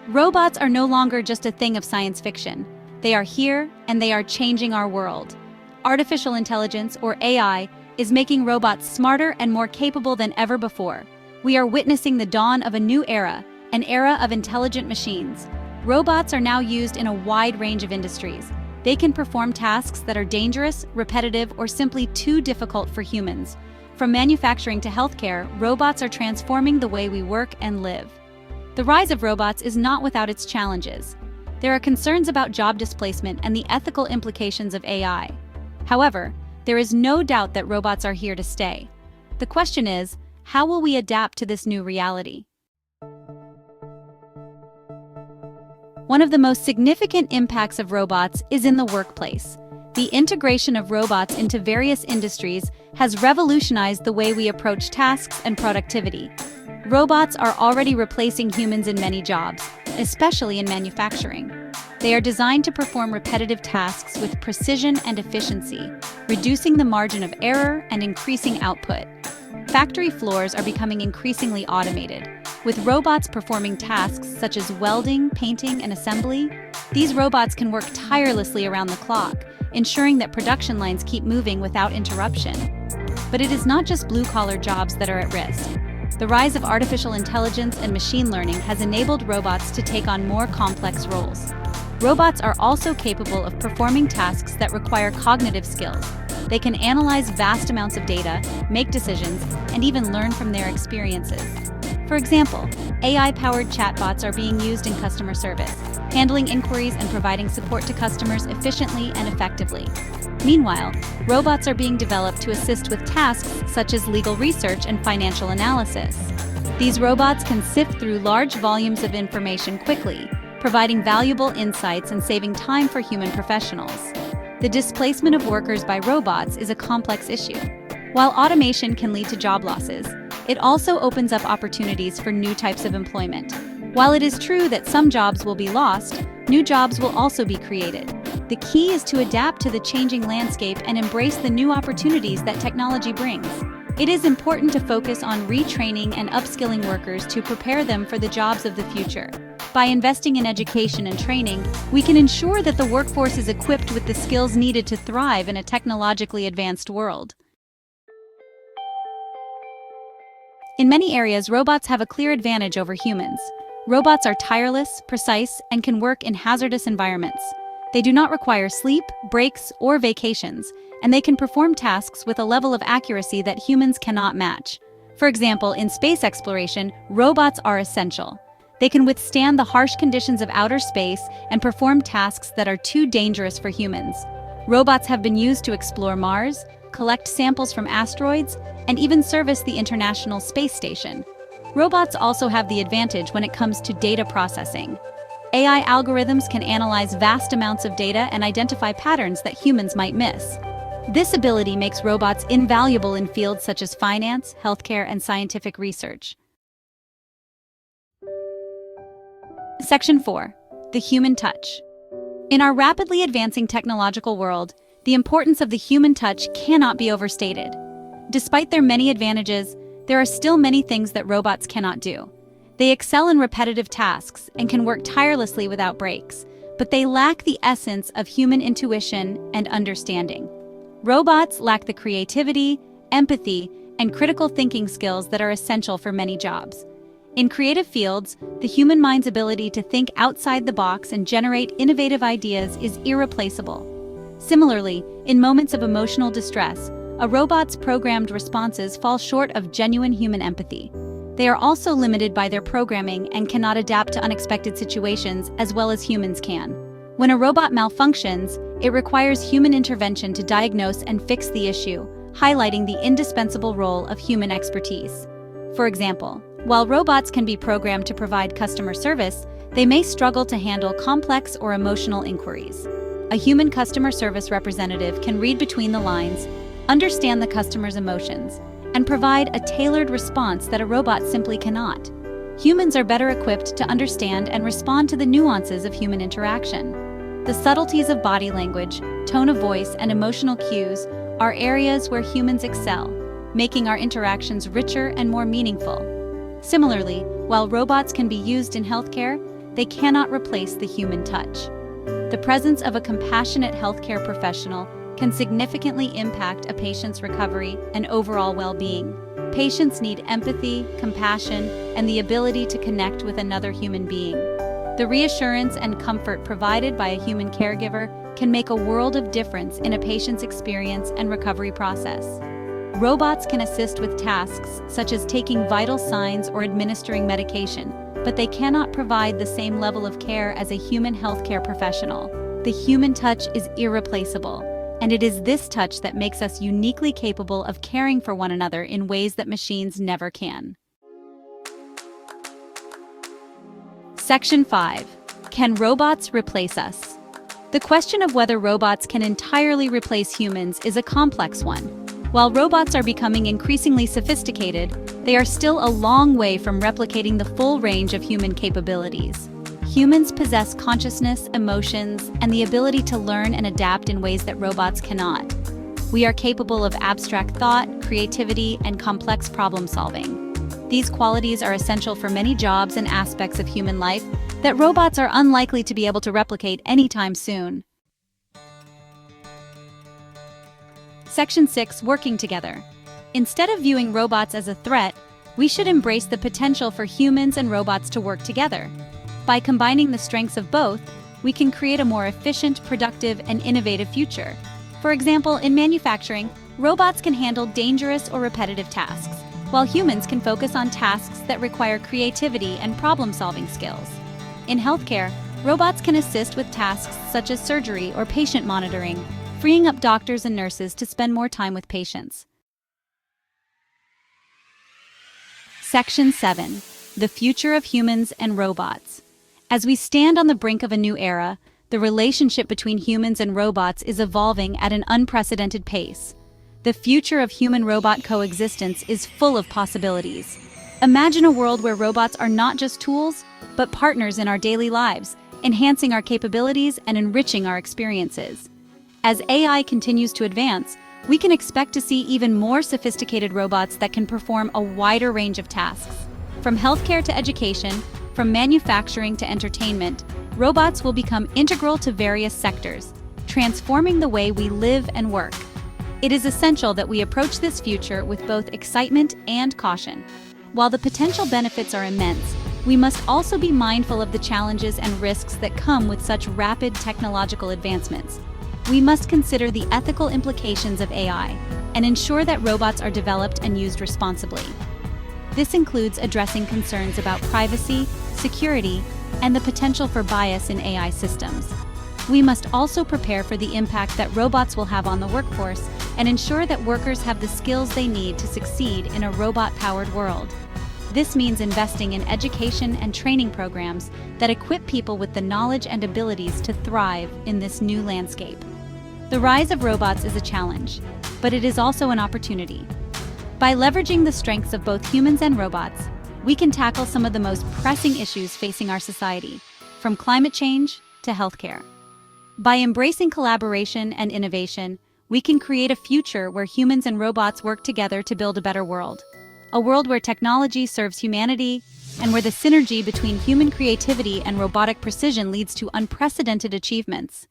Robots are no longer just a thing of science fiction. They are here, and they are changing our world. Artificial intelligence, or AI, is making robots smarter and more capable than ever before. We are witnessing the dawn of a new era, an era of intelligent machines. Robots are now used in a wide range of industries. They can perform tasks that are dangerous, repetitive, or simply too difficult for humans. From manufacturing to healthcare, robots are transforming the way we work and live. The rise of robots is not without its challenges. There are concerns about job displacement and the ethical implications of AI. However, there is no doubt that robots are here to stay. The question is, how will we adapt to this new reality? One of the most significant impacts of robots is in the workplace. The integration of robots into various industries has revolutionized the way we approach tasks and productivity. Robots are already replacing humans in many jobs, especially in manufacturing. They are designed to perform repetitive tasks with precision and efficiency, reducing the margin of error and increasing output. Factory floors are becoming increasingly automated, with robots performing tasks such as welding, painting, and assembly. These robots can work tirelessly around the clock, ensuring that production lines keep moving without interruption. But it is not just blue-collar jobs that are at risk. The rise of artificial intelligence and machine learning has enabled robots to take on more complex roles. Robots are also capable of performing tasks that require cognitive skills. They can analyze vast amounts of data, make decisions, and even learn from their experiences. For example, AI-powered chatbots are being used in customer service, handling inquiries and providing support to customers efficiently and effectively. Meanwhile, robots are being developed to assist with tasks such as legal research and financial analysis. These robots can sift through large volumes of information quickly, providing valuable insights and saving time for human professionals. The displacement of workers by robots is a complex issue. While automation can lead to job losses, it also opens up opportunities for new types of employment. While it is true that some jobs will be lost, new jobs will also be created. The key is to adapt to the changing landscape and embrace the new opportunities that technology brings. It is important to focus on retraining and upskilling workers to prepare them for the jobs of the future. By investing in education and training, we can ensure that the workforce is equipped with the skills needed to thrive in a technologically advanced world. In many areas, robots have a clear advantage over humans. Robots are tireless, precise, and can work in hazardous environments. They do not require sleep, breaks, or vacations, and they can perform tasks with a level of accuracy that humans cannot match. For example, in space exploration, robots are essential. They can withstand the harsh conditions of outer space and perform tasks that are too dangerous for humans. Robots have been used to explore Mars, collect samples from asteroids, and even service the International Space Station. Robots also have the advantage when it comes to data processing. AI algorithms can analyze vast amounts of data and identify patterns that humans might miss. This ability makes robots invaluable in fields such as finance, healthcare, and scientific research. Section 4. The human touch. In our rapidly advancing technological world, the importance of the human touch cannot be overstated. Despite their many advantages, there are still many things that robots cannot do. They excel in repetitive tasks and can work tirelessly without breaks, but they lack the essence of human intuition and understanding. Robots lack the creativity, empathy, and critical thinking skills that are essential for many jobs. In creative fields, the human mind's ability to think outside the box and generate innovative ideas is irreplaceable. Similarly, in moments of emotional distress, a robot's programmed responses fall short of genuine human empathy. They are also limited by their programming and cannot adapt to unexpected situations as well as humans can. When a robot malfunctions, it requires human intervention to diagnose and fix the issue, highlighting the indispensable role of human expertise. For example, while robots can be programmed to provide customer service, they may struggle to handle complex or emotional inquiries. A human customer service representative can read between the lines, understand the customer's emotions, and provide a tailored response that a robot simply cannot. Humans are better equipped to understand and respond to the nuances of human interaction. The subtleties of body language, tone of voice, and emotional cues are areas where humans excel, making our interactions richer and more meaningful. Similarly, while robots can be used in healthcare, they cannot replace the human touch. The presence of a compassionate healthcare professional can significantly impact a patient's recovery and overall well-being. Patients need empathy, compassion, and the ability to connect with another human being. The reassurance and comfort provided by a human caregiver can make a world of difference in a patient's experience and recovery process. Robots can assist with tasks such as taking vital signs or administering medication, but they cannot provide the same level of care as a human healthcare professional. The human touch is irreplaceable, and it is this touch that makes us uniquely capable of caring for one another in ways that machines never can. Section 5. Can robots replace us? The question of whether robots can entirely replace humans is a complex one. While robots are becoming increasingly sophisticated, they are still a long way from replicating the full range of human capabilities. Humans possess consciousness, emotions, and the ability to learn and adapt in ways that robots cannot. We are capable of abstract thought, creativity, and complex problem-solving. These qualities are essential for many jobs and aspects of human life that robots are unlikely to be able to replicate anytime soon. Section 6. Working together. Instead of viewing robots as a threat, we should embrace the potential for humans and robots to work together. By combining the strengths of both, we can create a more efficient, productive, and innovative future. For example, in manufacturing, robots can handle dangerous or repetitive tasks, while humans can focus on tasks that require creativity and problem-solving skills. In healthcare, robots can assist with tasks such as surgery or patient monitoring, freeing up doctors and nurses to spend more time with patients. Section 7. The future of humans and robots. As we stand on the brink of a new era, the relationship between humans and robots is evolving at an unprecedented pace. The future of human-robot coexistence is full of possibilities. Imagine a world where robots are not just tools, but partners in our daily lives, enhancing our capabilities and enriching our experiences. As AI continues to advance, we can expect to see even more sophisticated robots that can perform a wider range of tasks. From healthcare to education, from manufacturing to entertainment, robots will become integral to various sectors, transforming the way we live and work. It is essential that we approach this future with both excitement and caution. While the potential benefits are immense, we must also be mindful of the challenges and risks that come with such rapid technological advancements. We must consider the ethical implications of AI and ensure that robots are developed and used responsibly. This includes addressing concerns about privacy, security, and the potential for bias in AI systems. We must also prepare for the impact that robots will have on the workforce and ensure that workers have the skills they need to succeed in a robot-powered world. This means investing in education and training programs that equip people with the knowledge and abilities to thrive in this new landscape. The rise of robots is a challenge, but it is also an opportunity. By leveraging the strengths of both humans and robots, we can tackle some of the most pressing issues facing our society, from climate change to healthcare. By embracing collaboration and innovation, we can create a future where humans and robots work together to build a better world. A world where technology serves humanity, and where the synergy between human creativity and robotic precision leads to unprecedented achievements.